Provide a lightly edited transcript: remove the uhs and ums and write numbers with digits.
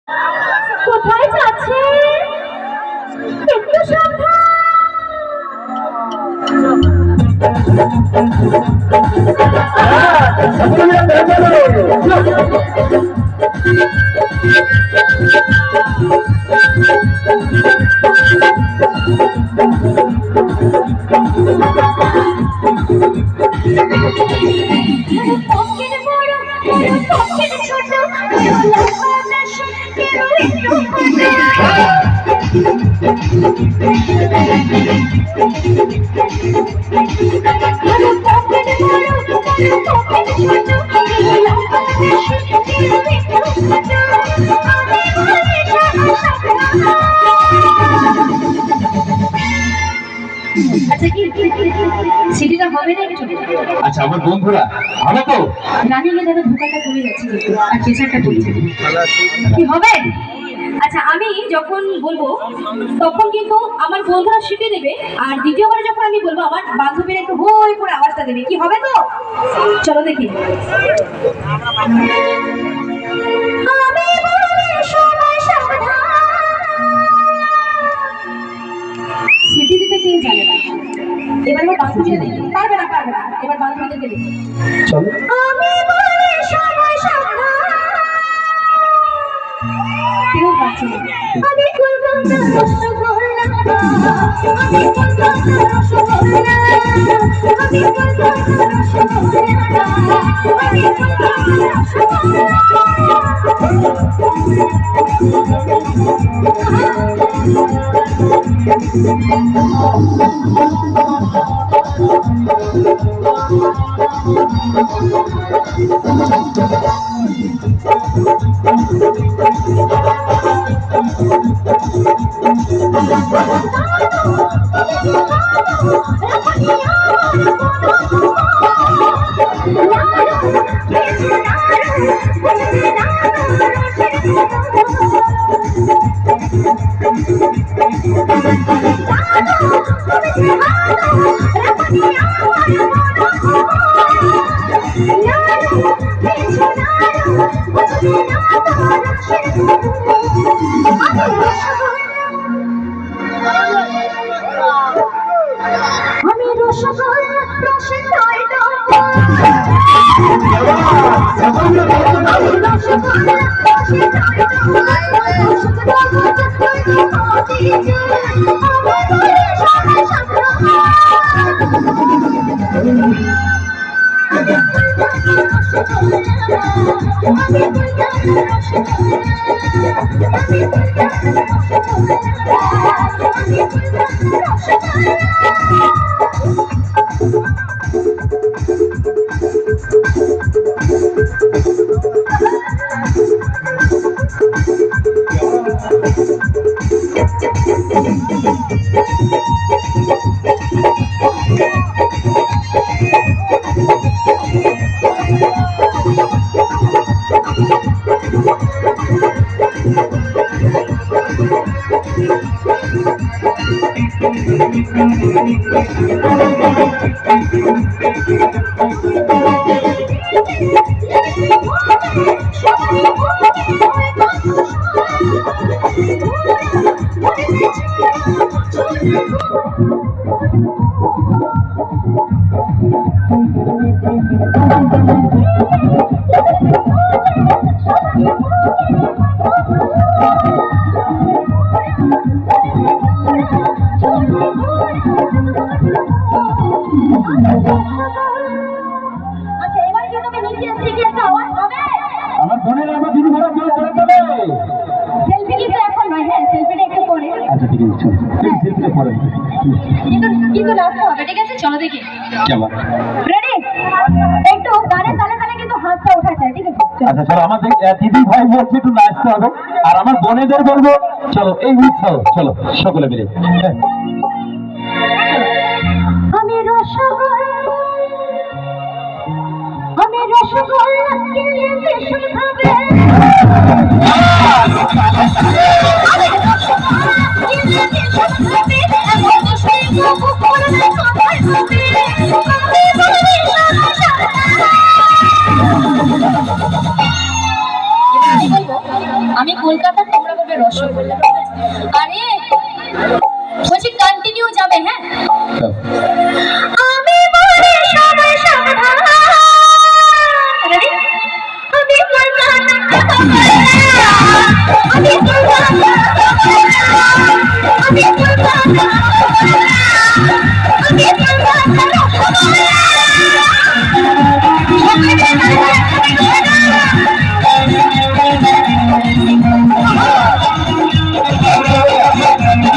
কোথায় যাচ্ছে একটু সাবধান। আচ্ছা কি সিটিটা হবে না একটু? আচ্ছা আমার বন্ধুরা ভালো তো? রানিং এ দাদা ভুকাটা কমে যাচ্ছে আর প্রেশারটা পড়ছে, কি হবে? আচ্ছা আমি যখন বলবো তখন কিন্তু আমার বন্ধুরা শিখে দেবে, আর দ্বিতীয়বার যখন আমি বলবো আমার বান্ধবীরা একটু হই করে আওয়াজটা দেবে, কি হবে তো? চলো দেখি। সিটি দিতে কেউ জানে না, এবার আমার বান্ধবীরা দেখি পারবে না পারবে না, এবার বান্ধবীদেরকে দেখি। চলো আমি বলে সবাই সাবধান, কেউ পাচ্ছে না। আমি কলকাতা রসগোল্লা, আমি কলকাতা রসগোল্লা, আমি কলকাতা রসগোল্লা, আমি কলকাতা রসগোল্লা। আমি রসগোল্লা রসে চাই না, আমি রসগোল্লা রসে চাই না, আচ্ছা এবার কি তুমি নিচে এসে কি একটা আওয়াজ হবে? আমার বোনের আমার দিদি ভাড়া কেউ করে দেবে। সেলফি কিন্তু এখন নয়, হ্যাঁ সেলফিটা একটু পরে। আচ্ছা ঠিক আছে চলো সেলফিটা পরে কিন্তু কিন্তু নাচতে হবে, ঠিক আছে? চলো দেখি। কেমন রেডি? একটু গানের তালে তালে কিন্তু হাতটা ওঠা যায়, ঠিক আছে? আচ্ছা চলো আমাদের দিদি ভাই বলছে একটু নাচতে হবে, আর আমার বোনেদের বলবো চলো এই উৎসাহ চলো সকলে মিলে। আমি রসগোল্লা, আমি রসগোল্লা কিনলে বেশি খাবে, আমি কলকাতা রসগোল্লাটা, তোমরা বলবে রসগোল্লা। আরে বলছি কন্টিনিউ যাবে, হ্যাঁ? আমি বলে সবাই সাবধান, রেডি? আমি কলকাতা, আমি কলকাতা, আমি কলকাতা, আমি কলকাতা।